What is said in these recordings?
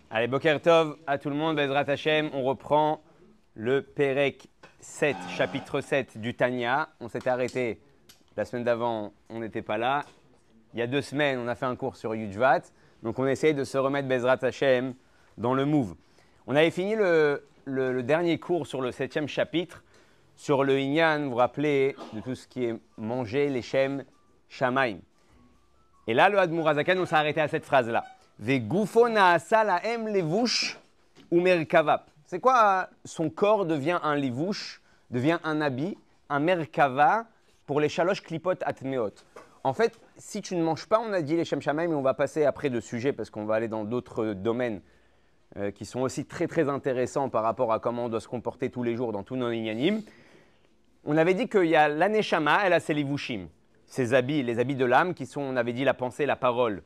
Allez, Boker Tov à tout le monde, Bezrat Hashem. On reprend le Perek 7, chapitre 7 du Tanya. On s'était arrêté la semaine d'avant, on n'était pas là. Il y a 2 semaines, on a fait un cours sur Yudjvat. Donc on essaye de se remettre Bezrat Hashem dans le move. On avait fini le dernier cours sur le 7e chapitre, sur le Inyan, vous vous rappelez, de tout ce qui est manger, les Shem, Shamaim. Et là, le Admour Azaken, on s'est arrêté à cette phrase-là. Vegufo naasa lahem levush ou merkava. C'est quoi son corps devient un levush, devient un habit, un merkava pour les shalosh klipot atmeot. En fait, si tu ne manges pas, on a dit les Shem Shamaim, mais on va passer après de sujet parce qu'on va aller dans d'autres domaines qui sont aussi très très intéressants par rapport à comment on doit se comporter tous les jours dans tous nos inyanim. On avait dit qu'il y a l'aneshama, elle a ses levushim, ses habits, les habits de l'âme qui sont, on avait dit, la pensée, la parole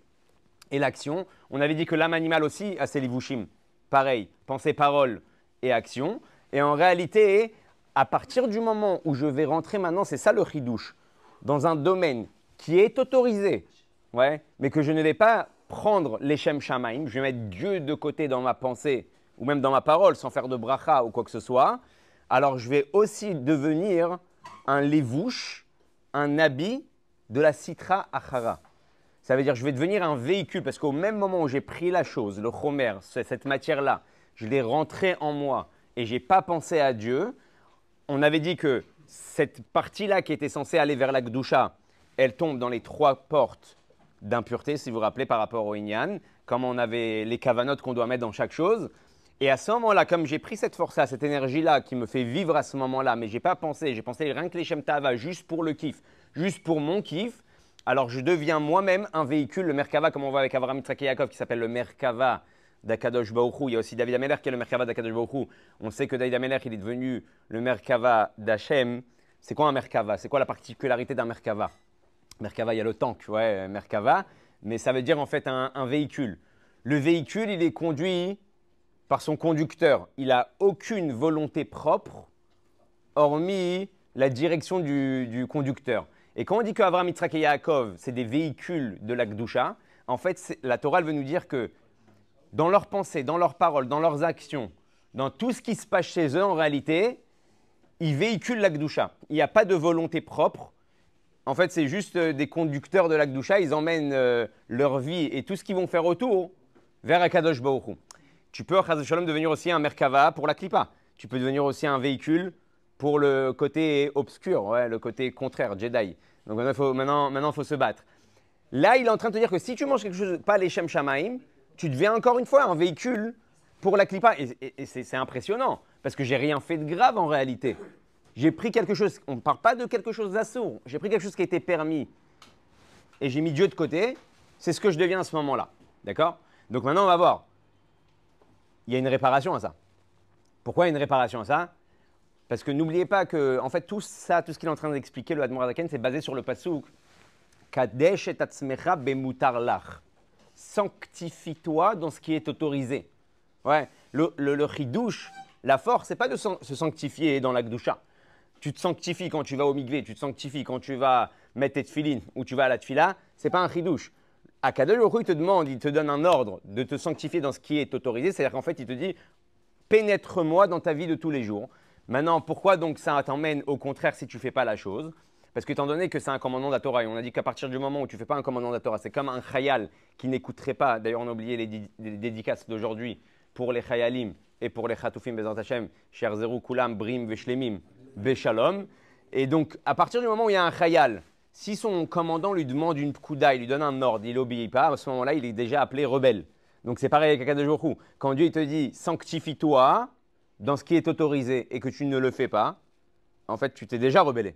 et l'action. On avait dit que l'âme animale aussi a ses levushim. Pareil, pensée, parole et action. Et en réalité, à partir du moment où je vais rentrer maintenant, c'est ça le chidouche, dans un domaine qui est autorisé, ouais, mais que je ne vais pas prendre les Shem Shamaim, je vais mettre Dieu de côté dans ma pensée ou même dans ma parole sans faire de bracha ou quoi que ce soit, alors je vais aussi devenir un levush, un habit de la Sitra Achara. Ça veut dire que je vais devenir un véhicule parce qu'au même moment où j'ai pris la chose, le chomer, cette matière-là, je l'ai rentrée en moi et je n'ai pas pensé à Dieu, on avait dit que cette partie-là qui était censée aller vers la Gdusha, elle tombe dans les 3 portes d'impureté, si vous vous rappelez, par rapport au Inyan, comme on avait les kavanotes qu'on doit mettre dans chaque chose. Et à ce moment-là, comme j'ai pris cette force-là, cette énergie-là qui me fait vivre à ce moment-là, mais je n'ai pas pensé, j'ai pensé rien que les Shem Tava, juste pour le kiff, juste pour mon kiff, alors je deviens moi-même un véhicule, le Merkava, comme on voit avec Avraham Yitzhak et Yaakov, qui s'appelle le Merkava d'Akadosh Baruch Hu. Il y a aussi David Ameler qui est le Merkava d'Akadosh Baruch Hu. On sait que David Ameler, il est devenu le Merkava d'Hachem. C'est quoi un Merkava? C'est quoi la particularité d'un Merkava? Merkava, il y a le tank, ouais, Merkava, mais ça veut dire en fait un véhicule. Le véhicule, il est conduit par son conducteur. Il n'a aucune volonté propre, hormis la direction du conducteur. Et quand on dit qu'Avraham, Yitzhak et Yaakov, c'est des véhicules de la Gdusha, en fait, la Torah elle veut nous dire que dans leurs pensées, dans leurs paroles, dans leurs actions, dans tout ce qui se passe chez eux, en réalité, ils véhiculent la Gdusha. Il n'y a pas de volonté propre. En fait, c'est juste des conducteurs de la Gdusha. Ils emmènent leur vie et tout ce qu'ils vont faire autour vers Akadosh Baruch Hu. Tu peux, Chaz Shalom, devenir aussi un Merkava pour la Klippa. Tu peux devenir aussi un véhicule pour le côté obscur, ouais, le côté contraire, Jedi. Donc maintenant, faut se battre. Là, il est en train de te dire que si tu manges quelque chose, pas les Shem Shamaim, tu deviens encore une fois un véhicule pour la Klippa. Et c'est impressionnant, parce que j'ai rien fait de grave en réalité. J'ai pris quelque chose, on ne parle pas de quelque chose d'assourd, j'ai pris quelque chose qui était permis et j'ai mis Dieu de côté, c'est ce que je deviens à ce moment-là. D'accord? Donc maintenant, on va voir. Il y a une réparation à ça. Pourquoi il y a une réparation à ça? Parce que n'oubliez pas que, en fait, tout ça, tout ce qu'il est en train d'expliquer, le Admor Azaken, c'est basé sur le passouk Kadesh et atzmecha bemutar lach. Sanctifie-toi dans ce qui est autorisé. Ouais, le chidouche, la force, c'est pas de se sanctifier dans la Gdusha. Tu te sanctifies quand tu vas au mikvé, tu te sanctifies quand tu vas mettre tes tefilines ou tu vas à la tefila, c'est pas un chidouche. Akadosh Baruch Hu, il te demande, il te donne un ordre de te sanctifier dans ce qui est autorisé, c'est-à-dire qu'en fait, il te dit pénètre-moi dans ta vie de tous les jours. Maintenant, pourquoi donc ça t'emmène au contraire si tu ne fais pas la chose? Parce que étant donné que c'est un commandement de la Torah, et on a dit qu'à partir du moment où tu ne fais pas un commandement de la Torah, c'est comme un chayal qui n'écouterait pas, d'ailleurs on a oublié les dédicaces d'aujourd'hui pour les chayalim et pour les chatoufim bezat Hashem, cher zéru kulam brim veshlemim beshalom. Et donc à partir du moment où il y a un chayal, si son commandant lui demande une pkouda, il lui donne un ordre, il n'obéit pas, à ce moment-là il est déjà appelé rebelle. Donc c'est pareil avec Akadosh Baruch Hu. Quand Dieu il te dit sanctifie-toi dans ce qui est autorisé et que tu ne le fais pas, en fait, tu t'es déjà rebellé.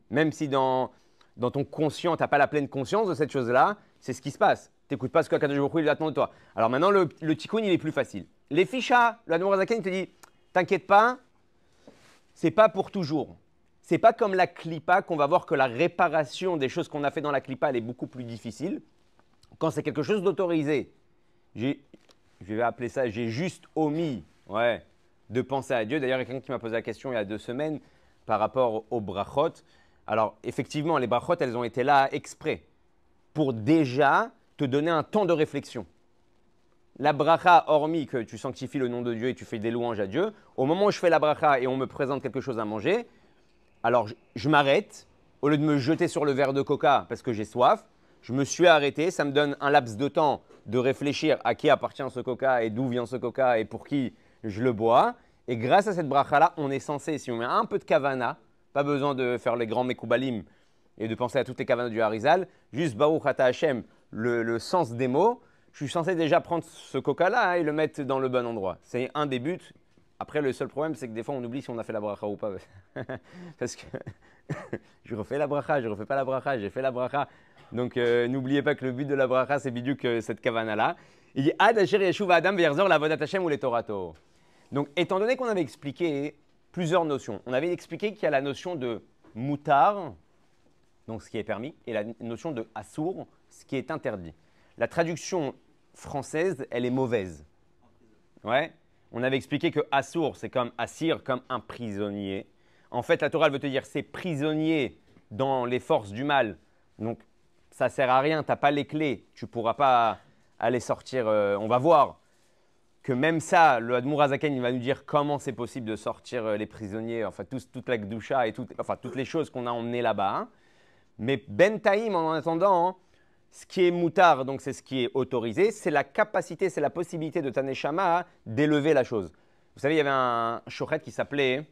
Même si dans ton conscient, tu n'as pas la pleine conscience de cette chose-là, c'est ce qui se passe. Tu n'écoutes pas ce que Akadosh Baruch Hu il attend de toi. Alors maintenant, le tikkun, il est plus facile. Les fichas, le Admor Azaken, il te dit, t'inquiète pas, c'est pas pour toujours. C'est pas comme la klippa qu'on va voir que la réparation des choses qu'on a fait dans la klippa, elle est beaucoup plus difficile. Quand c'est quelque chose d'autorisé, je vais appeler ça, j'ai juste omis, ouais, de penser à Dieu. D'ailleurs, il y a quelqu'un qui m'a posé la question il y a 2 semaines par rapport aux brachot. Alors, effectivement, les brachot, elles ont été là exprès pour déjà te donner un temps de réflexion. la bracha, hormis que tu sanctifies le nom de Dieu et tu fais des louanges à Dieu, au moment où je fais la bracha et on me présente quelque chose à manger, alors je m'arrête, au lieu de me jeter sur le verre de coca parce que j'ai soif, je me suis arrêté, ça me donne un laps de temps de réfléchir à qui appartient ce coca et d'où vient ce coca et pour qui je le bois. Et grâce à cette bracha-là, on est censé, si on met un peu de kavana, pas besoin de faire les grands mekoubalim et de penser à toutes les kavanas du Harizal, juste Baruch Ata Hashem, le sens des mots, je suis censé déjà prendre ce coca-là et le mettre dans le bon endroit. C'est un des buts. Après, le seul problème, c'est que des fois, on oublie si on a fait la bracha ou pas. Parce que je refais la bracha, je refais pas la bracha, j'ai fait la bracha. Donc, n'oubliez pas que le but de la bracha, c'est bidou que cette kavana-là. Il dit Ad asher yeshuv adam ve'yerzor la'avodat Hashem ou les torato. Donc, étant donné qu'on avait expliqué plusieurs notions, on avait expliqué qu'il y a la notion de moutar, donc ce qui est permis, et la notion de assour, ce qui est interdit. La traduction française, elle est mauvaise. Ouais. On avait expliqué que assour, c'est comme assir, comme un prisonnier. En fait, la Torah, elle veut te dire c'est prisonnier dans les forces du mal. Donc, ça ne sert à rien, tu n'as pas les clés, tu ne pourras pas aller sortir. On va voir que même ça, le Admour Azaken, il va nous dire comment c'est possible de sortir les prisonniers, enfin toute la Gdusha et toutes les choses qu'on a emmenées là-bas. Hein. Mais Ben Taïm, en attendant, hein, ce qui est moutard, donc c'est ce qui est autorisé, c'est la capacité, c'est la possibilité de Taneshama d'élever la chose. Vous savez, il y avait un shochet qui s'appelait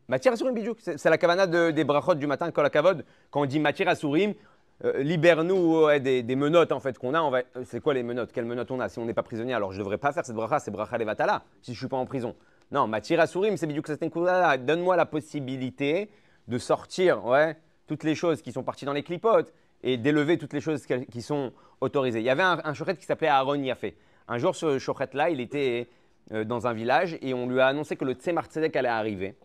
Matir Asurim Bidjouk. C'est la kavana des brachot du matin, Kol HaKavod. Quand on dit Matir Asurim, libère-nous des menottes en fait qu'on a. C'est quoi les menottes? Quelles menottes on a? Si on n'est pas prisonnier, alors je ne devrais pas faire cette bracha, c'est bracha levatala, si je ne suis pas en prison. Non, Matir Asurim, c'est Bidjouk Sastenkoula. Donne-moi la possibilité de sortir, ouais, toutes les choses qui sont parties dans les clipotes et d'élever toutes les choses qui sont autorisées. Il y avait un shochet qui s'appelait Aaron Yafé. Un jour, ce shochet-là, il était dans un village et on lui a annoncé que le Tzemar Tzedek allait arriver.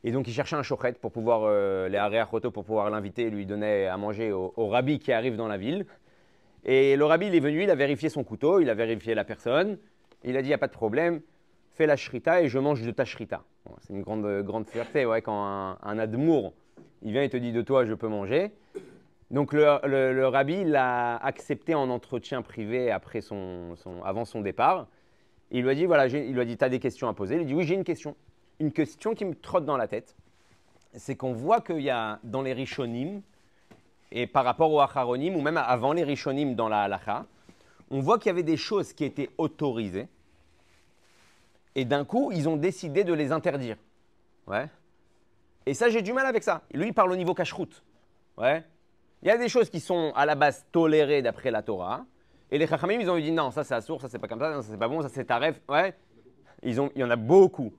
Et donc, il cherchait un shochet pour pouvoir, les Harei Achoto, pour pouvoir l'inviter et lui donner à manger au rabbi qui arrive dans la ville. Et le rabbi, il est venu, il a vérifié son couteau, il a vérifié la personne. Il a dit, il n'y a pas de problème, fais la shrita et je mange de ta shrita. Bon, c'est une grande fierté, ouais, quand un admour, il vient et te dit de toi, je peux manger. Donc, le rabbi l'a accepté en entretien privé avant son départ. Il lui a dit, voilà, il lui a dit, tu as des questions à poser. Il lui a dit, oui, j'ai une question. Une question qui me trotte dans la tête, c'est qu'on voit qu'il y a dans les Rishonim, et par rapport aux Acharonim, ou même avant les Rishonim dans la Halacha, on voit qu'il y avait des choses qui étaient autorisées, et d'un coup, ils ont décidé de les interdire. Ouais. Et ça, j'ai du mal avec ça. Lui, il parle au niveau cacheroute. Ouais. Il y a des choses qui sont à la base tolérées d'après la Torah, et les Chachamim, ils ont dit non, ça c'est assour, ça c'est pas comme ça, non, ça c'est pas bon, ça c'est taref. Ouais. Il y en a beaucoup.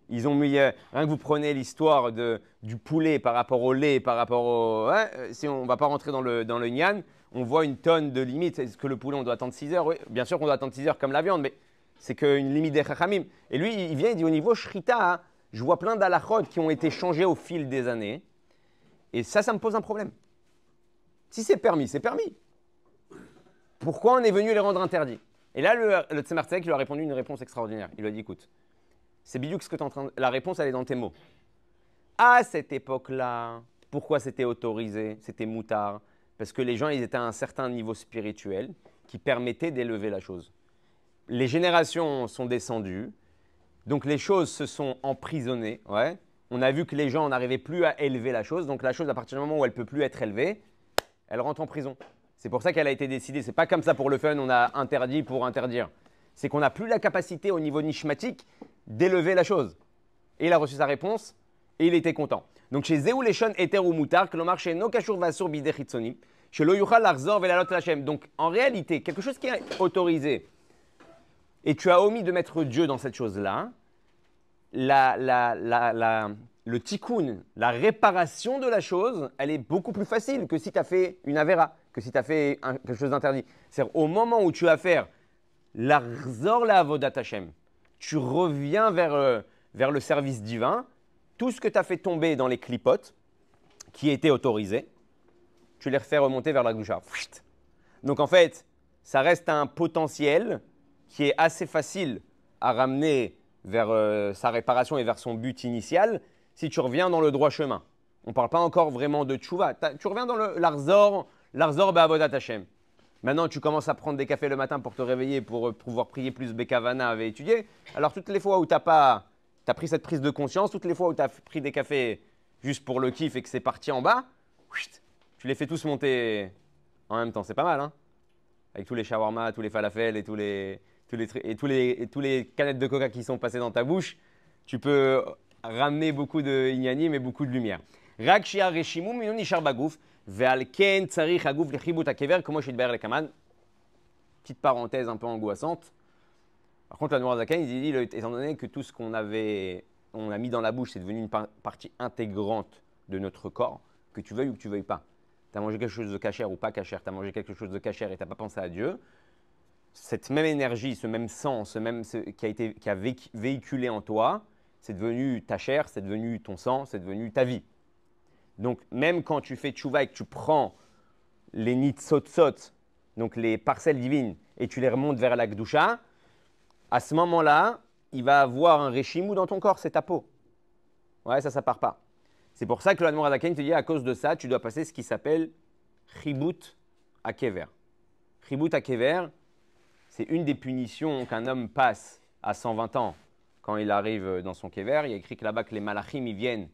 Ils ont mis, rien que vous prenez l'histoire du poulet par rapport au lait, par rapport au… Ouais, si on ne va pas rentrer dans le nyan, on voit une tonne de limites. Est-ce que le poulet, on doit attendre 6 heures? Oui, bien sûr qu'on doit attendre 6 heures comme la viande, mais c'est qu'une limite des chachamim. Et lui, il vient, il dit au niveau shrita, hein, je vois plein d'halachot qui ont été changés au fil des années. Et ça me pose un problème. Si c'est permis, c'est permis. Pourquoi on est venu les rendre interdits? Et là, le Tzemar Tzedek lui a répondu une réponse extraordinaire. Il lui a dit, écoute, c'est bidou ce que tu es en train de… La réponse, elle est dans tes mots. À cette époque-là, pourquoi c'était autorisé? C'était moutard. Parce que les gens, ils étaient à un certain niveau spirituel qui permettait d'élever la chose. Les générations sont descendues. Donc, les choses se sont emprisonnées. Ouais. On a vu que les gens n'arrivaient plus à élever la chose. Donc, la chose, à partir du moment où elle ne peut plus être élevée, elle rentre en prison. C'est pour ça qu'elle a été décidée. Ce n'est pas comme ça pour le fun, on a interdit pour interdire. C'est qu'on n'a plus la capacité au niveau nishmatique d'élever la chose. Et il a reçu sa réponse et il était content. Donc chez Zéou Leshon Eter ou Moutar, que l'on marche chez No Kashur Vasur Bideh Chitzonim, chez Lo Yuchal Larzor Velalot Lachem. Donc en réalité, quelque chose qui est autorisé, et tu as omis de mettre Dieu dans cette chose-là, le tikkun, la réparation de la chose, elle est beaucoup plus facile que si tu as fait une avéra, que si tu as fait quelque chose d'interdit. C'est-à-dire au moment où tu vas faire Larzor la Avodat Hashem, tu reviens vers le service divin, tout ce que tu as fait tomber dans les clipotes, qui étaient autorisés, tu les refais remonter vers la Gdusha. Donc en fait, ça reste un potentiel qui est assez facile à ramener vers sa réparation et vers son but initial si tu reviens dans le droit chemin. On ne parle pas encore vraiment de tchouva. Tu reviens dans l'arzor be'avodat Hashem. Maintenant, tu commences à prendre des cafés le matin pour te réveiller, pour pouvoir prier plus Bekavana et étudier. Alors, toutes les fois où tu as pris cette prise de conscience, toutes les fois où tu as pris des cafés juste pour le kiff et que c'est parti en bas, tu les fais tous monter en même temps. C'est pas mal, hein? Avec tous les shawarma, tous les falafels et tous les canettes de coca qui sont passées dans ta bouche, tu peux ramener beaucoup de ignani, mais beaucoup de lumière. Rak shia reshimu minu nishar bagouf, ve'al ken tzarich hagouf lechibut hakever, כמו שהתבאר לקמן. Petite parenthèse un peu angoissante. Par contre, la Noirzakan, il dit, étant donné que tout ce on a mis dans la bouche, c'est devenu une partie intégrante de notre corps, que tu veuilles ou que tu veuilles pas. Tu as mangé quelque chose de cachère ou pas cachère, tu as mangé quelque chose de cachère et tu n'as pas pensé à Dieu, cette même énergie, ce même sang, qui a véhiculé en toi, c'est devenu ta chair, c'est devenu ton sang, c'est devenu ta vie. Donc, même quand tu fais tchouva et que tu prends les nitsotsot, donc les parcelles divines, et tu les remontes vers la Gdusha, à ce moment-là, il va avoir un réchimou dans ton corps, c'est ta peau. Ouais, ça part pas. C'est pour ça que le Admor Azaken te dit, à cause de ça, tu dois passer ce qui s'appelle Chibut Akever. Chibut Akever, c'est une des punitions qu'un homme passe à 120 ans quand il arrive dans son kever. Il y a écrit que là-bas que les malachim, ils viennent,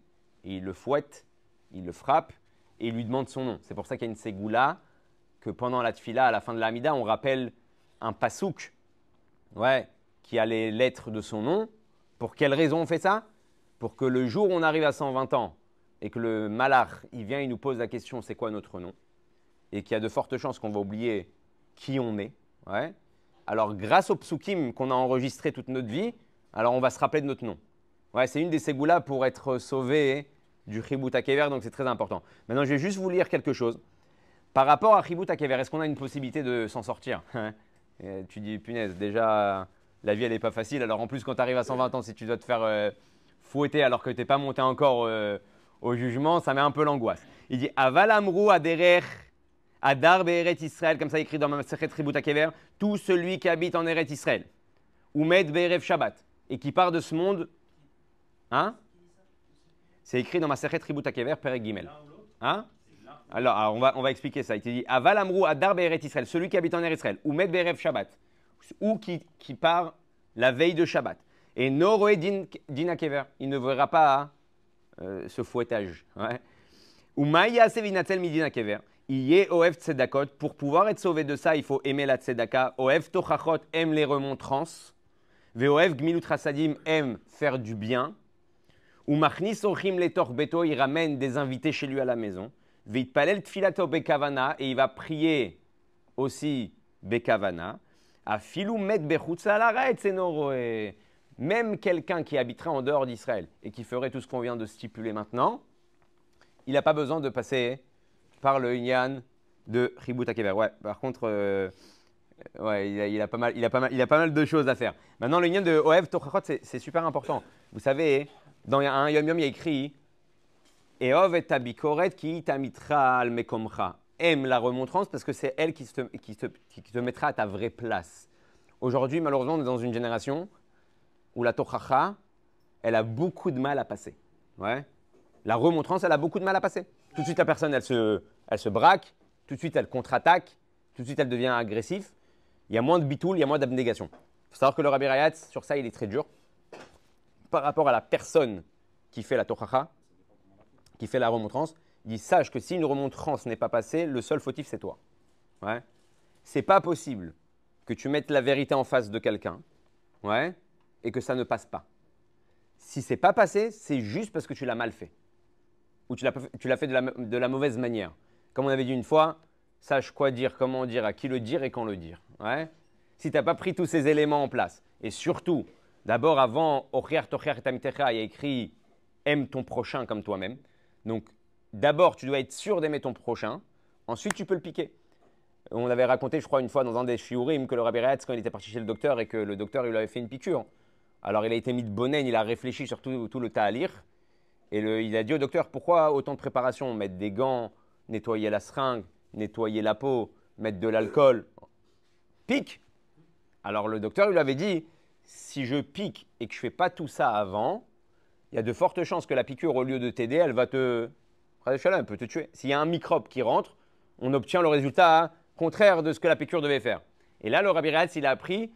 et ils le fouettent, ils le frappent, et ils lui demandent son nom. C'est pour ça qu'il y a une ségoula, que pendant la tfila, à la fin de l'amida, on rappelle un pasouk, qui a les lettres de son nom. Pour quelle raison on fait ça? Pour que le jour où on arrive à 120 ans, et que le malach, il vient, il nous pose la question, c'est quoi notre nom? Et qu'il y a de fortes chances qu'on va oublier qui on est. Ouais. Alors, grâce au psukim qu'on a enregistré toute notre vie, alors on va se rappeler de notre nom. Ouais, c'est une des ségoulas pour être sauvé du Chibut Akever, donc c'est très important. Maintenant, je vais juste vous lire quelque chose. Par rapport à Chibut Akever, est-ce qu'on a une possibilité de s'en sortir? Tu dis, punaise, déjà, la vie, elle n'est pas facile. Alors, en plus, quand tu arrives à 120 ans, si tu dois te faire fouetter alors que tu n'es pas monté encore au jugement, ça met un peu l'angoisse. Il dit, Aval amrou aderer Adar be'eret Israël, comme ça écrit dans ma Sechet Chibut Akever, tout celui qui habite en Eret Israël, ou met be'erev Shabbat, et qui part de ce monde, hein? C'est écrit dans ma Sechet Chibut Akever, Perek Gimel. Hein? Alors, on va expliquer ça. Il te dit, Aval amrou Adar be'eret Israël, celui qui habite en Eret Israël, ou met be'erev Shabbat, ou qui part la veille de Shabbat. Et Noroé din Akever, il ne verra pas ce fouettage. Ouais. Ou Maïa Sevinatel midin Akever. Yé Oev Tzedakot. Pour pouvoir être sauvé de ça, il faut aimer la Tzedaka. Oev Tochachot aime les remontrances. Veoev Gmilut Hasadim aime faire du bien. Ou Machnis Ochim Letor Beto, il ramène des invités chez lui à la maison. Veitpalel Tfilato Bekavana, et il va prier aussi Bekavana. Afilou Met Bechutza Alaret Senoroe. Même quelqu'un qui habiterait en dehors d'Israël et qui ferait tout ce qu'on vient de stipuler maintenant, il n'a pas besoin de passer par le Inyan de Chibut Akever. Ouais, par contre, il a pas mal de choses à faire. Maintenant, le Inyan de Oev Tochachot, c'est super important. Vous savez, dans un Yom Yom, il y a écrit Eov et Tabikoret ki tamitra al mekomcha. Aime la remontrance parce que c'est elle qui te mettra à ta vraie place. Aujourd'hui, malheureusement, on est dans une génération où la tochacha, elle a beaucoup de mal à passer. Ouais. La remontrance, elle a beaucoup de mal à passer. Tout de suite, la personne, elle se braque. Tout de suite, elle contre-attaque. Tout de suite, elle devient agressive. Il y a moins de bitoul, il y a moins d'abnégation. Il faut savoir que le Rabbi Rayatz, sur ça, il est très dur. Par rapport à la personne qui fait la tochacha, qui fait la remontrance, il dit, sache que si une remontrance n'est pas passée, le seul fautif, c'est toi. Ouais. C'est pas possible que tu mettes la vérité en face de quelqu'un, ouais, et que ça ne passe pas. Si c'est pas passé, c'est juste parce que tu l'as mal fait. Ou tu l'as fait de la mauvaise manière. Comme on avait dit une fois, sache quoi dire, comment dire, à qui le dire et quand le dire. Ouais. Si tu n'as pas pris tous ces éléments en place, et surtout, d'abord avant, Ochiar Tochiar Tamitecha, il y a écrit aime ton prochain comme toi-même. Donc, d'abord, tu dois être sûr d'aimer ton prochain. Ensuite, tu peux le piquer. On avait raconté, je crois, une fois dans un des shiurim que le Rabbi Rayatz, quand il était parti chez le docteur et que le docteur il lui avait fait une piqûre. Alors, il a été mis de bonnet, il a réfléchi sur tout le ta'alir. Et il a dit au docteur, pourquoi autant de préparation? Mettre des gants, nettoyer la seringue, nettoyer la peau, mettre de l'alcool. Pique. Alors, le docteur il lui avait dit, si je pique et que je ne fais pas tout ça avant, il y a de fortes chances que la piqûre, au lieu de t'aider, elle peut te tuer. S'il y a un microbe qui rentre, on obtient le résultat contraire de ce que la piqûre devait faire. Et là, le Rabbi Rehatz, il a appris,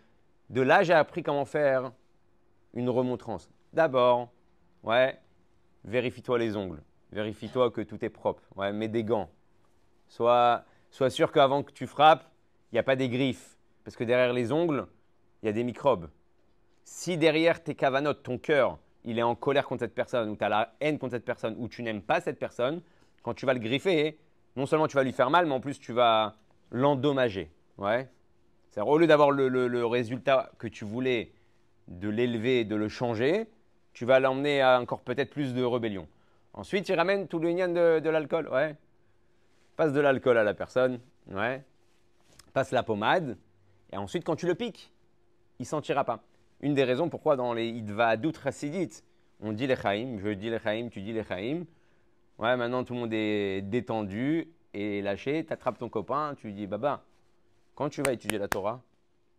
de là, j'ai appris comment faire une remontrance. D'abord, ouais, vérifie-toi les ongles. Vérifie-toi que tout est propre. Ouais, mets des gants. Sois sûr qu'avant que tu frappes, il n'y a pas des griffes. Parce que derrière les ongles, il y a des microbes. Si derrière tes cavanotes, ton cœur, il est en colère contre cette personne, ou tu as la haine contre cette personne, ou tu n'aimes pas cette personne, quand tu vas le griffer, non seulement tu vas lui faire mal, mais en plus tu vas l'endommager. Ouais. C'est-à-dire, au lieu d'avoir le résultat que tu voulais, de l'élever, de le changer, tu vas l'emmener à encore peut-être plus de rébellion. Ensuite, il ramène tout le lien de l'alcool. Ouais. Passe de l'alcool à la personne. Ouais. Passe la pommade. Et ensuite, quand tu le piques, il ne sentira pas. Une des raisons pourquoi dans les Idva'adut Chassidites, on dit les Chaim, je dis les Chaim, tu dis les Chaim. Ouais, maintenant tout le monde est détendu et lâché. Tu attrapes ton copain, tu lui dis Baba, quand tu vas étudier la Torah,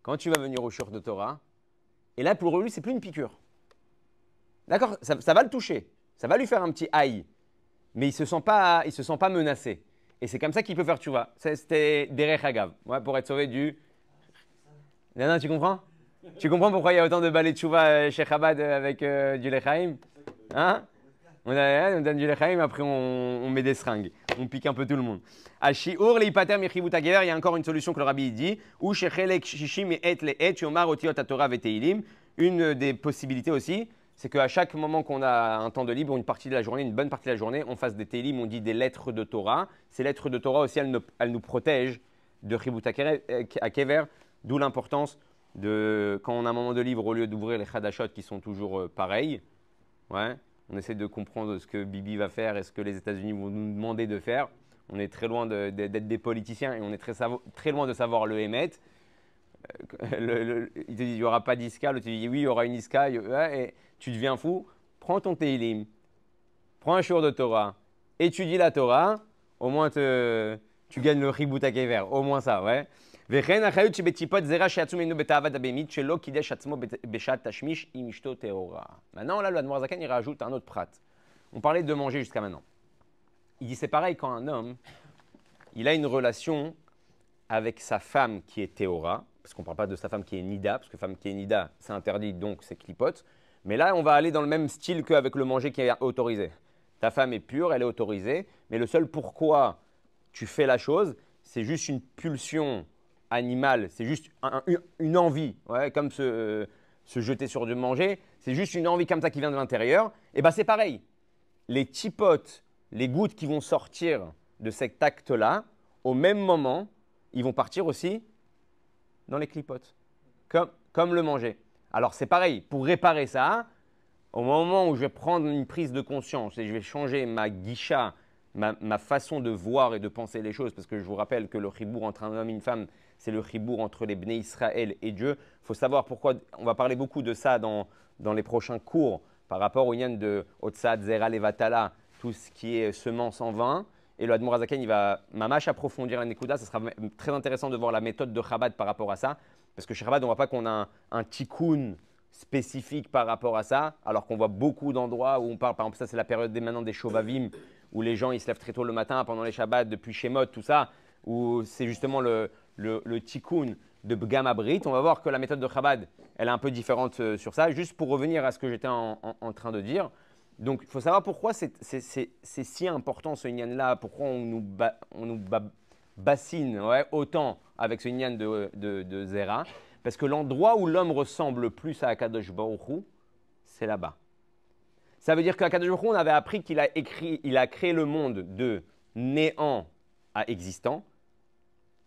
quand tu vas venir au shiur de Torah, et là pour lui, c'est plus une piqûre. D'accord, ça va le toucher, ça va lui faire un petit aïe, mais il ne se sent pas menacé. Et c'est comme ça qu'il peut faire tchouva. C'était Derech Hagav, ouais, pour être sauvé du. Non, tu comprends? Tu comprends pourquoi il y a autant de balais de tchouva chez Chabad avec du lechaim? Hein? On donne du lechaim, après on met des seringues. On pique un peu tout le monde. À Shiur, l'Ipater Mechibut Hagever, il y a encore une solution que le Rabbi dit. Ou Shechelek Shishim et le Et, Yomar Otiot Torah Veteilim. Une des possibilités aussi, c'est qu'à chaque moment qu'on a un temps de libre, une partie de la journée, une bonne partie de la journée, on fasse des Teilim, on dit des lettres de Torah. Ces lettres de Torah aussi, elles nous protègent de Chibut Hakever, d'où l'importance de, quand on a un moment de libre, au lieu d'ouvrir les Hadashot qui sont toujours pareils, ouais, on essaie de comprendre ce que Bibi va faire et ce que les États-Unis vont nous demander de faire. On est très loin d'être des politiciens et on est très loin de savoir le Hémet. Il te dit il n'y aura pas d'Iska, l'autre te dit oui, il y aura une Iska, ouais, et tu deviens fou. Prends ton Teilim, prends un shiur de Torah, étudie la Torah, au moins tu gagnes le Chibut Hakever, au moins ça, ouais. Maintenant, la le Admor Zaken, il rajoute un autre prat. On parlait de manger jusqu'à maintenant. Il dit c'est pareil quand un homme, il a une relation avec sa femme qui est Théora, parce qu'on ne parle pas de sa femme qui est Nida, parce que femme qui est Nida, c'est interdit, donc c'est clipote. Mais là, on va aller dans le même style qu'avec le manger qui est autorisé. Ta femme est pure, elle est autorisée, mais le seul pourquoi tu fais la chose, c'est juste une pulsion animal, c'est juste une envie, ouais, comme se jeter sur du manger, c'est juste une envie comme ça qui vient de l'intérieur, et bien c'est pareil. Les tipotes, les gouttes qui vont sortir de cet acte-là, au même moment, ils vont partir aussi dans les clipotes, comme le manger. Alors c'est pareil, pour réparer ça, au moment où je vais prendre une prise de conscience et je vais changer ma guicha, ma façon de voir et de penser les choses, parce que je vous rappelle que le chibour entre un homme et une femme, c'est le chibour entre les Bnei Israël et Dieu. Il faut savoir pourquoi, on va parler beaucoup de ça dans les prochains cours, par rapport au yan de Otsad, Zera, Levatala, tout ce qui est semence en vin. Et le Admor Hazaken, il va mamash approfondir la Nekuda. Ce sera très intéressant de voir la méthode de Chabad par rapport à ça. Parce que chez Chabad, on ne voit pas qu'on a un tikkun spécifique par rapport à ça, alors qu'on voit beaucoup d'endroits où on parle, par exemple, ça c'est la période maintenant des Shovavim, où les gens ils se lèvent très tôt le matin pendant les Shabbats, depuis Shemot, tout ça, où c'est justement le tikkun de Bgam Abrit. On va voir que la méthode de Chabad, elle est un peu différente sur ça. Juste pour revenir à ce que j'étais en train de dire. Donc, il faut savoir pourquoi c'est si important ce Inyan-là, pourquoi on nous bassine autant avec ce Inyan de Zera. Parce que l'endroit où l'homme ressemble le plus à Akadosh Baruch Hu, c'est là-bas. Ça veut dire qu'Akadosh Baruch Hu, on avait appris qu'il a créé le monde de néant à existant.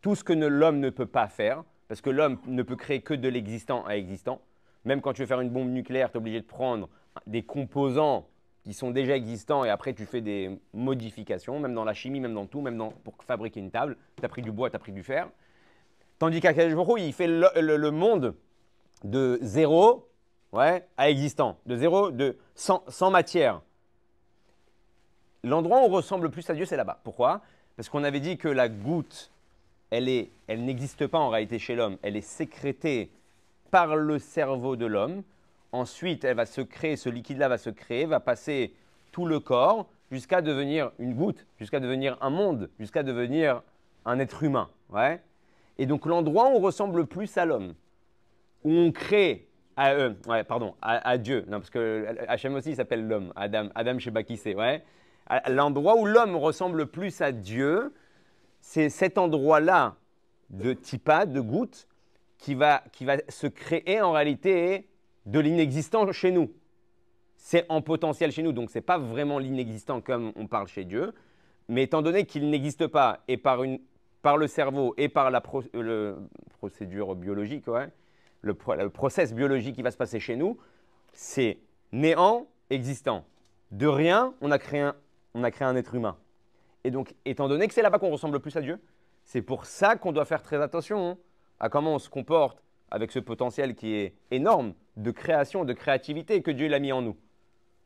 Tout ce que l'homme ne peut pas faire, parce que l'homme ne peut créer que de l'existant à existant. Même quand tu veux faire une bombe nucléaire, tu es obligé de prendre des composants qui sont déjà existants et après tu fais des modifications, même dans la chimie, même dans tout, pour fabriquer une table. Tu as pris du bois, tu as pris du fer. Tandis qu'Akadosh Baruch Hu, il fait le monde de zéro à existant, de zéro, sans matière. L'endroit où on ressemble le plus à Dieu, c'est là-bas. Pourquoi? Parce qu'on avait dit que la goutte, elle n'existe pas en réalité chez l'homme. Elle est sécrétée par le cerveau de l'homme. Ensuite, elle va se créer, ce liquide-là va se créer, va passer tout le corps jusqu'à devenir une goutte, jusqu'à devenir un monde, jusqu'à devenir un être humain. Ouais. Et donc l'endroit où on ressemble plus à l'homme, où on crée à Dieu. Non, parce que Hachem aussi il s'appelle l'homme, Adam. Adam, je ne sais pas qui c'est. Ouais. L'endroit où l'homme ressemble plus à Dieu, c'est cet endroit-là de tipa, de goutte, qui va se créer en réalité de l'inexistant chez nous. C'est en potentiel chez nous, donc ce n'est pas vraiment l'inexistant comme on parle chez Dieu. Mais étant donné qu'il n'existe pas, et par le cerveau et par la procédure biologique, ouais, le process biologique qui va se passer chez nous, c'est néant existant. De rien, on a créé un être humain. Et donc, étant donné que c'est là-bas qu'on ressemble le plus à Dieu, c'est pour ça qu'on doit faire très attention à comment on se comporte avec ce potentiel qui est énorme de création, de créativité que Dieu l'a mis en nous.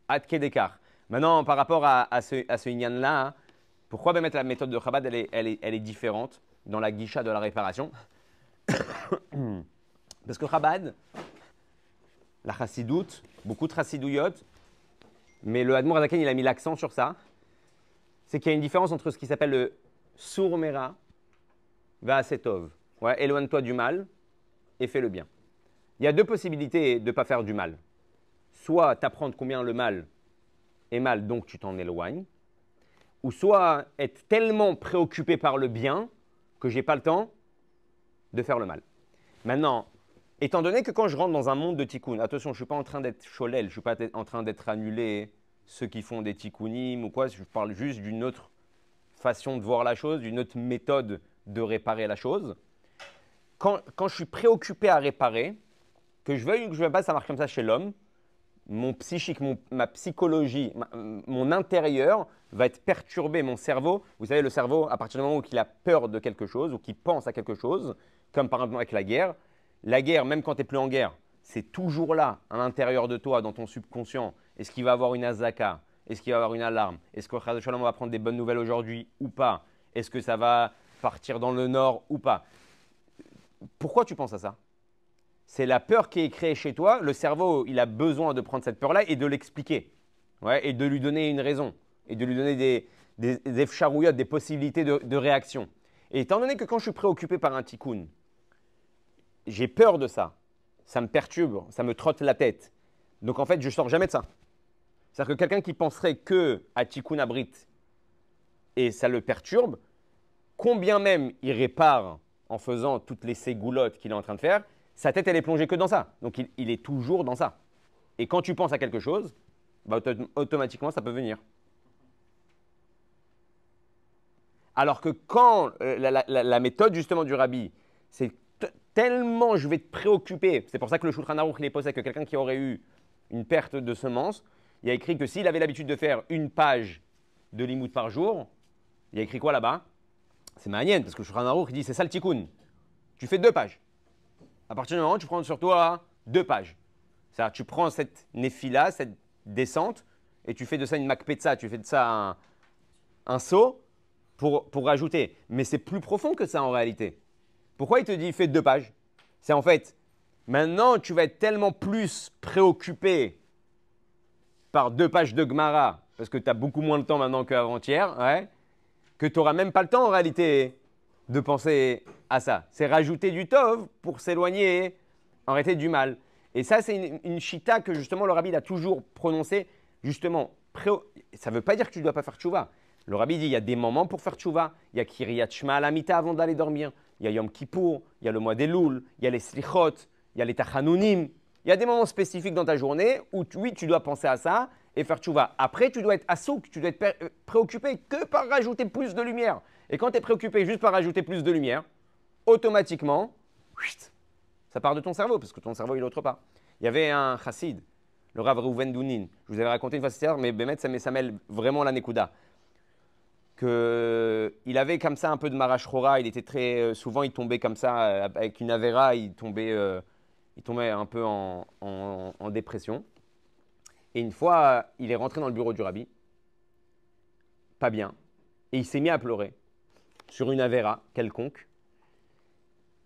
Ad d'écart. Maintenant, par rapport à ce Inyan-là, hein, pourquoi mettre la méthode de Chabad, elle est différente dans la guicha de la réparation? Parce que Chabad, la chassidoute, beaucoup de chassidouyot, mais le Admour Azaken, il a mis l'accent sur ça, c'est qu'il y a une différence entre ce qui s'appelle le sourmera va'asetov. Ouais, éloigne-toi du mal et fais le bien. Il y a deux possibilités de ne pas faire du mal. Soit t'apprendre combien le mal est mal, donc tu t'en éloignes, ou soit être tellement préoccupé par le bien que je n'ai pas le temps de faire le mal. Maintenant, étant donné que quand je rentre dans un monde de tikkun, attention, je ne suis pas en train d'être cholel, je ne suis pas en train d'être annulé ceux qui font des tikkunim ou quoi, je parle juste d'une autre façon de voir la chose, d'une autre méthode de réparer la chose. Quand je suis préoccupé à réparer, que je veuille ou que je ne veuille pas, ça marche comme ça chez l'homme, mon psychique, ma psychologie, mon intérieur va être perturbé, mon cerveau. Vous savez, le cerveau, à partir du moment où il a peur de quelque chose ou qu'il pense à quelque chose, comme par exemple avec la guerre, même quand tu n'es plus en guerre, c'est toujours là, à l'intérieur de toi, dans ton subconscient. Est-ce qu'il va avoir une azaka? Est-ce qu'il va avoir une alarme? Est-ce que Chaz Shalom va prendre des bonnes nouvelles aujourd'hui ou pas? Est-ce que ça va partir dans le nord ou pas? Pourquoi tu penses à ça? C'est la peur qui est créée chez toi. Le cerveau, il a besoin de prendre cette peur-là et de l'expliquer. Ouais, et de lui donner une raison. Et de lui donner des fcharouillottes, des possibilités de réaction. Et étant donné que quand je suis préoccupé par un tikkun, j'ai peur de ça. Ça me perturbe, ça me trotte la tête. Donc en fait, je ne sors jamais de ça. C'est-à-dire que quelqu'un qui penserait que à tikkun abrit et ça le perturbe, combien même il répare en faisant toutes les ségoulottes qu'il est en train de faire, sa tête, elle est plongée que dans ça. Donc, il est toujours dans ça. Et quand tu penses à quelque chose, bah, automatiquement, ça peut venir. Alors que quand la méthode, justement, du rabbi, c'est tellement je vais te préoccuper. C'est pour ça que le Shulchan Aruch, il est posé que quelqu'un qui aurait eu une perte de semences, il a écrit que s'il avait l'habitude de faire une page de limoud par jour, il a écrit quoi là-bas? C'est manienne, parce que le Shulchan Aruch, il dit c'est ça le tikkun. Tu fais 2 pages. À partir du moment où tu prends sur toi 2 pages. C'est-à-dire tu prends cette néphila, cette descente, et tu fais de ça une makpetza, tu fais de ça un saut pour rajouter. Mais c'est plus profond que ça en réalité. Pourquoi il te dit fais 2 pages? C'est en fait, maintenant tu vas être tellement plus préoccupé par 2 pages de Gemara, parce que tu as beaucoup moins de temps maintenant qu'avant-hier, ouais, que tu n'auras même pas le temps en réalité de penser à ça. C'est rajouter du tov pour s'éloigner en réalité du mal. Et ça, c'est une chita que justement le rabbi il a toujours prononcé. Justement, ça ne veut pas dire que tu ne dois pas faire tchouva. Le rabbi dit il y a des moments pour faire tchouva. Il y a Kiryat Shema à la mita avant d'aller dormir. Il y a Yom Kippour, il y a le mois des Loul, il y a les Slichot, il y a les Tachanunim. Il y a des moments spécifiques dans ta journée où oui, tu dois penser à ça et faire tchouva. Après, tu dois être assouk, tu dois être préoccupé que par rajouter plus de lumière. Et quand tu es préoccupé juste par rajouter plus de lumière, automatiquement, ça part de ton cerveau, parce que ton cerveau, il est autre part. Il y avait un chassid, le Rav Reuven Dounin. Je vous avais raconté une fois cette histoire, mais Bémet, ça mêle vraiment la Nekuda. Il avait comme ça un peu de Marash Chora, il était très souvent, il tombait comme ça, avec une Avera, il tombait un peu en dépression. Et une fois, il est rentré dans le bureau du rabbi, pas bien, et il s'est mis à pleurer sur une Avera quelconque.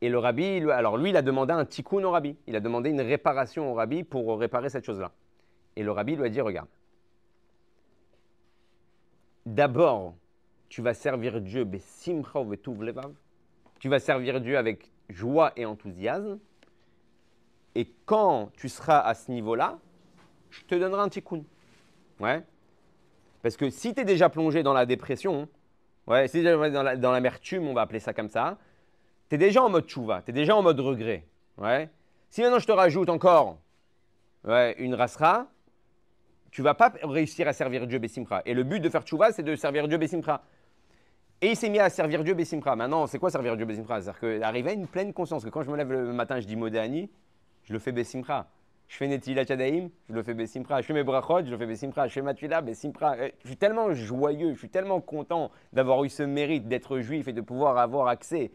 Et le rabbi, alors lui, il a demandé un tikkun au rabbi. Il a demandé une réparation au rabbi pour réparer cette chose-là. Et le rabbi lui a dit, regarde, d'abord, tu vas servir Dieu, besimcha vetuv levav, tu vas servir Dieu avec joie et enthousiasme. Et quand tu seras à ce niveau-là, je te donnerai un tikkun. Ouais. Parce que si tu es déjà plongé dans la dépression, ouais, si tu es déjà dans l'amertume, on va appeler ça comme ça, tu es déjà en mode tchouva, tu es déjà en mode regret. Ouais. Si maintenant je te rajoute encore une rasra, tu ne vas pas réussir à servir Dieu Bessimcha. Et le but de faire tchouva, c'est de servir Dieu Bessimcha. Et il s'est mis à servir Dieu Bessimcha. Maintenant, c'est quoi servir Dieu Bessimcha? C'est-à-dire qu'arriver à une pleine conscience que quand je me lève le matin, je dis Modéani, je le fais Bessimcha. Je fais Netilat Yadayim, je le fais Bessimcha. Je fais mes brachot, je le fais Bessimcha. Je fais Matula, Bessimcha. Je suis tellement joyeux, je suis tellement content d'avoir eu ce mérite d'être juif et de pouvoir avoir accès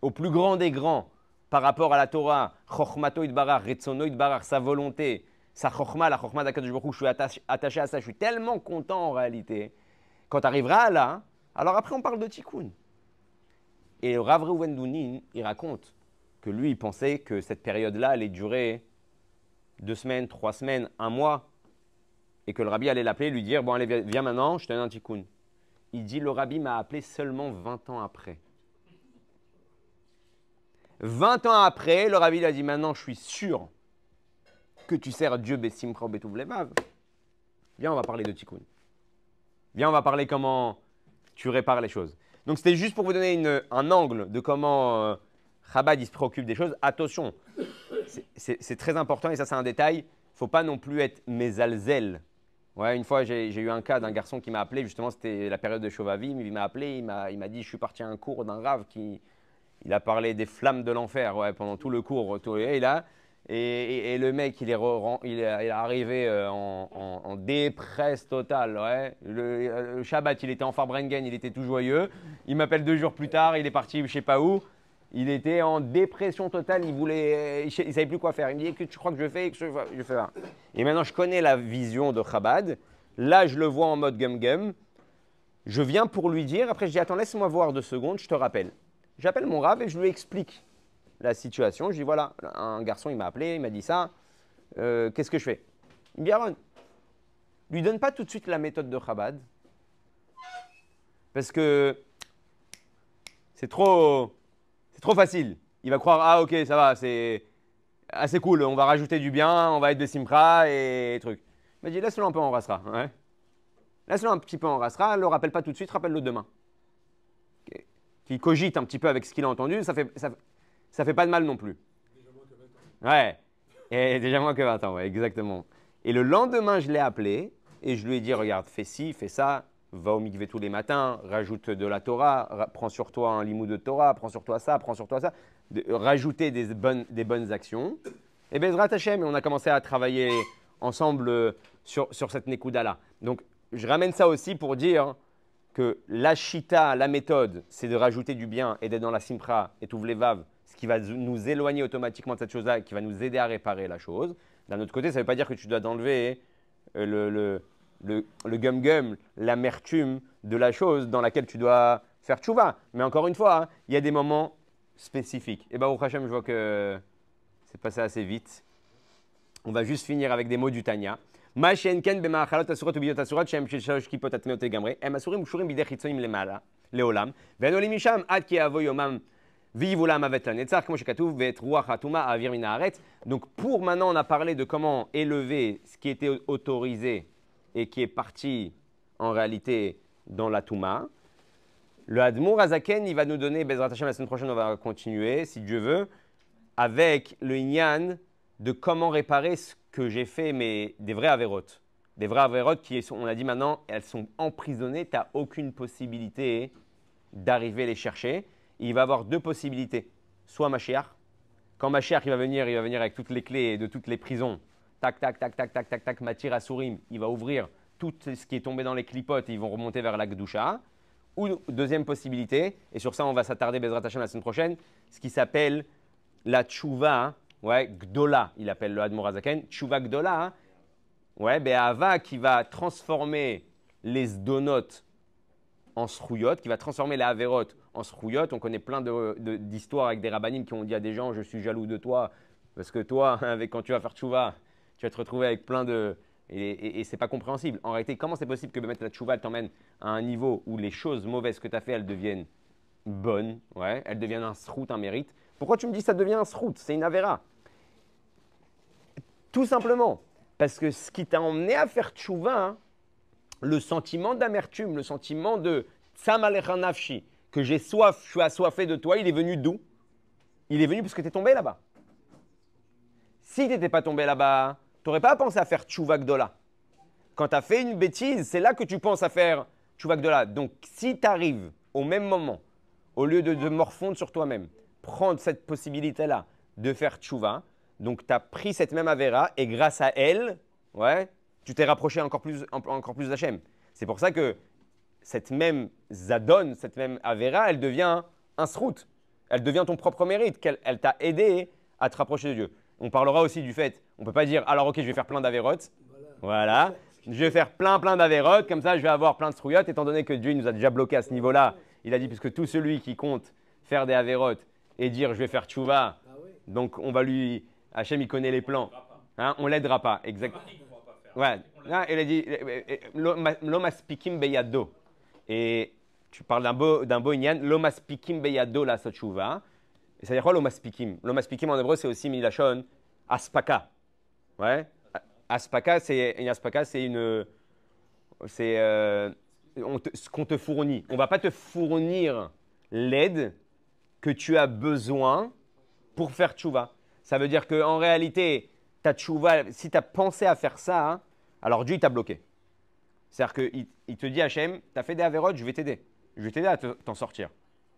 au plus grand des grands par rapport à la Torah, Chochmato Idbarar, Retzono Idbarar, sa volonté, sa Chochma, la Chochma d'Akadosh Baruch Hu, je suis attaché à ça, je suis tellement content en réalité. Quand tu arriveras là, alors après on parle de Tikkun. Et Rav Reuven Dounin, il raconte que lui, il pensait que cette période-là allait durer 2 semaines, 3 semaines, 1 mois, et que le rabbi allait l'appeler et lui dire « Bon, allez, viens maintenant, je te donne un tikkun ». Il dit « Le rabbi m'a appelé seulement 20 ans après ». 20 ans après, le rabbi lui a dit « Maintenant, je suis sûr que tu sers Dieu Bessimcha ou Betouv Levav. Viens, on va parler de tikkun. Viens, on va parler comment tu répares les choses. » Donc, c'était juste pour vous donner un angle de comment Chabad il se préoccupe des choses. Attention, c'est très important et ça, c'est un détail. Il ne faut pas non plus être mésalzel. Ouais, une fois, j'ai eu un cas d'un garçon qui m'a appelé. Justement, c'était la période de Shovavim. Il m'a appelé, il m'a dit « Je suis parti à un cours d'un rave qui… » Il a parlé des flammes de l'enfer pendant tout le cours. Et le mec, il est arrivé en dépresse totale. Ouais. Le Shabbat, il était en Farbrengen, il était tout joyeux. Il m'appelle 2 jours plus tard, il est parti je ne sais pas où. Il était en dépression totale, il ne savait plus quoi faire. Il me dit, que tu crois que je fais? Je fais ça. Et maintenant, je connais la vision de Chabad. Là, je le vois en mode gum-gum. Je viens pour lui dire, après je dis, attends, laisse-moi voir 2 secondes, je te rappelle. J'appelle mon rave et je lui explique la situation. Je dis, voilà, un garçon, il m'a appelé, il m'a dit ça. Qu'est-ce que je fais? Il me dit, Aaron, lui donne pas tout de suite la méthode de Chabad. Parce que c'est trop facile. Il va croire, ah ok, ça va, c'est assez cool, on va rajouter du bien, on va être de Simcha et truc. Il m'a dit, laisse-le un peu en rasera. Ouais. Laisse-le un petit peu en rasera, ne le rappelle pas tout de suite, rappelle-le demain. Okay. Qu'il cogite un petit peu avec ce qu'il a entendu, ça fait pas de mal non plus. Déjà moins que 20 ans. Ouais, et déjà moins que 20 ans, ouais, exactement. Et le lendemain, je l'ai appelé et je lui ai dit, regarde, fais ci, fais ça. Va au mikvé tous les matins, rajoute de la Torah, prends sur toi un limou de Torah, prends sur toi ça, prends sur toi ça. Rajouter des bonnes actions. Et Bezrat Hashem, on a commencé à travailler ensemble sur cette Nekuda-là. Donc, je ramène ça aussi pour dire que la Shita, la méthode, c'est de rajouter du bien et d'être dans la Simcha et tout Vlevav, ce qui va nous éloigner automatiquement de cette chose-là et qui va nous aider à réparer la chose. D'un autre côté, ça ne veut pas dire que tu dois t'enlever le gum-gum, l'amertume de la chose dans laquelle tu dois faire tchouva. Mais encore une fois, hein, il y a des moments spécifiques. Et Baruch Hashem, je vois que c'est passé assez vite. On va juste finir avec des mots du Tanya. Ma shenken b'ma'achalot asurot u'biyot asurot shem shel shalosh kipot atmeot egamre em asurim ushurim bidei chitzonim lemala leolam ve'anolim misham ad ki yavo yomam v'ivulam avet lanetzach comme shekatuv ve'et ruach hatuma avir min haaretz. Donc pour maintenant, on a parlé de comment élever ce qui était autorisé et qui est parti en réalité dans la Touma. Le Admour Azaken, il va nous donner, Bezrat Hashem, la semaine prochaine, on va continuer, si Dieu veut, avec le Inyan de comment réparer ce que j'ai fait, mais des vrais avérotes. Des vrais avérotes qui, on a dit maintenant, elles sont emprisonnées, tu n'as aucune possibilité d'arriver les chercher. Il va y avoir 2 possibilités. Soit Mashiach. Quand Mashiach il va venir avec toutes les clés de toutes les prisons. Tac, tac, tac, tac, tac, tac, tac, Matir Asurim, il va ouvrir tout ce qui est tombé dans les clipotes et ils vont remonter vers la Gdusha. Ou deuxième possibilité, et sur ça on va s'attarder Bezrat Hashem la semaine prochaine, ce qui s'appelle la Tchouva, ouais, Gdola, il appelle le Admor Hazaken. Tchouva Gdola, hein, ouais, Be'ava qui va transformer les Zdonot en Srouyot, qui va transformer les Averot en Srouyot. On connaît plein d'histoires avec des rabbanim qui ont dit à des gens, je suis jaloux de toi, parce que toi, quand tu vas faire Tchouva, tu vas te retrouver avec plein de… Et ce n'est pas compréhensible. En réalité, comment c'est possible que mettre la tchouva t'emmène à un niveau où les choses mauvaises que tu as fait, elles deviennent bonne, ouais, elle devient un srout, un mérite. Pourquoi tu me dis ça devient un srout? C'est une avéra. Tout simplement, parce que ce qui t'a emmené à faire tchouva, hein, le sentiment d'amertume, le sentiment de tsam alecha nafshi, que j'ai soif, je suis assoiffé de toi, il est venu d'où? Il est venu parce que tu es tombé là-bas. Si tu n'étais pas tombé là-bas, tu n'aurais pas pensé à faire tchouva gdola. Quand tu as fait une bêtise, c'est là que tu penses à faire tchouva gdola. Donc, si tu arrives au même moment, au lieu de morfondre sur toi-même, prendre cette possibilité-là de faire tchouva, donc tu as pris cette même avéra et grâce à elle, ouais, tu t'es rapproché encore plus d'Hachem. C'est pour ça que cette même zadon, cette même avéra, elle devient un srout. Elle devient ton propre mérite. Elle t'a aidé à te rapprocher de Dieu. On parlera aussi du fait, on ne peut pas dire, alors ok, je vais faire plein d'avérotes. Voilà. Je vais faire plein d'avérotes, comme ça je vais avoir plein de strouillottes, étant donné que Dieu nous a déjà bloqué à ce niveau-là. Il a dit, puisque tout celui qui compte faire des avérotes et dire, je vais faire tchouva, donc on va lui, Hachem, il connaît les plans. Hein, on ne l'aidera pas, exactement. Ouais. Ah, il a dit, l'omaspikim beyado. Et tu parles d'un beau inyan, l'omaspikim beyado la sotchouva. Et ça veut dire quoi l'omaspikim? L'omaspikim en hébreu, c'est aussi milachon aspaka. Ouais. Aspaka, c'est une. C'est ce qu'on te fournit. On ne va pas te fournir l'aide que tu as besoin pour faire tchouva. Ça veut dire qu'en réalité, ta tchouva, si tu as pensé à faire ça, hein, alors Dieu t'a bloqué. C'est-à-dire qu'il te dit, Hachem, tu as fait des avérotes, je vais t'aider. Je vais t'aider à t'en sortir.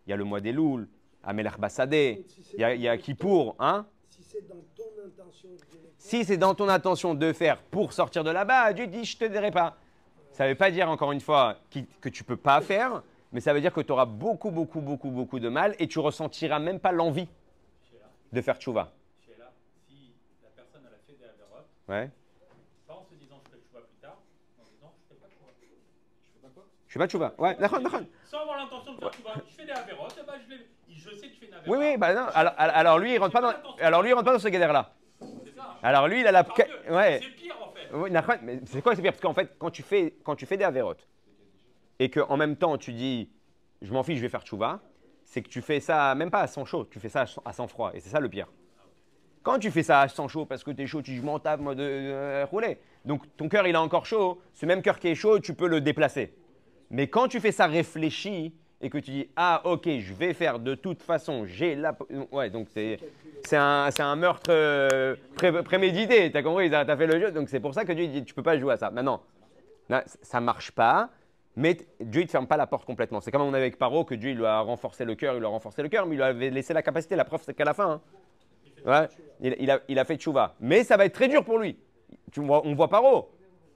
Il y a le mois des Louls, à Melech Bassadeh, il y a Kippour. Hein? Si c'est dans ton intention de si c'est dans ton intention de faire pour sortir de là-bas, Dieu dit, je ne te dirai pas. Ça ne veut pas dire, encore une fois, que tu ne peux pas faire, mais ça veut dire que tu auras beaucoup de mal et tu ressentiras même pas l'envie de faire tchouva. Si la personne elle a fait des avérotes, Ouais. pas en se disant je ferai tchouva plus tard, en se disant je fais pas tchouva. Je fais pas quoi? Je fais pas tchouva. Ouais, d'accord. Sans avoir l'intention de faire tchouva, je fais des avérotes, et bah je sais que je fais une avérote. Oui, bah non. Alors lui, il rentre pas dans ce galère-là. C'est ça. Alors lui, il a la. Ouais. C'est pire en fait. Oui, mais c'est quoi c'est pire? Parce qu'en fait, quand tu fais des avérotes et qu'en même temps tu dis je m'en fiche, je vais faire tchouva, c'est que tu fais ça même pas à sang chaud, tu fais ça à sang froid. Et c'est ça le pire. Quand tu fais ça à sang chaud parce que tu es chaud, tu dis je m'en tape moi de rouler. Donc ton cœur il est encore chaud, ce même cœur qui est chaud, tu peux le déplacer. Mais quand tu fais ça réfléchi et que tu dis ah ok, je vais faire de toute façon, j'ai la. Ouais, donc c'est un meurtre prémédité, tu as compris, tu as fait le jeu, donc c'est pour ça que Dieu dit tu peux pas jouer à ça. Maintenant, là, ça marche pas, mais Dieu ne te ferme pas la porte complètement. C'est comme on avait avec Paro que Dieu il lui a renforcé le cœur, mais il lui avait laissé la capacité. La preuve c'est qu'à la fin, hein, ouais, il a fait tchouva. Mais ça va être très dur pour lui. On voit Paro.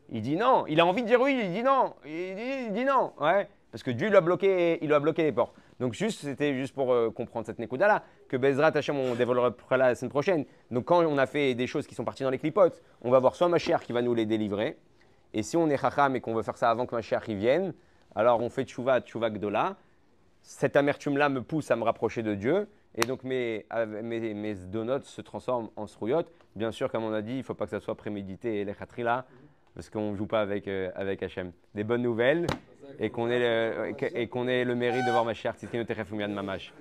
Il dit non. Il a envie de dire oui, il dit non. Il dit non. Ouais. Parce que Dieu il lui a bloqué les portes. Donc c'était juste pour comprendre cette Nekuda-là, que Bezrat Hashem, on développera la semaine prochaine. Donc quand on a fait des choses qui sont parties dans les clipotes, on va voir soit Mashiach qui va nous les délivrer, et si on est Chacham et qu'on veut faire ça avant que Mashiach y vienne, alors on fait Tchouva Gdola. Cette amertume-là me pousse à me rapprocher de Dieu, et donc mes donotes se transforment en srouillottes. Bien sûr, comme on a dit, il ne faut pas que ça soit prémédité et les khatrila, parce qu'on ne joue pas avec Hachem. Des bonnes nouvelles, et qu'on ait le mérite de voir Mashiach Tzidkenu Techef U'Miyad Mamash.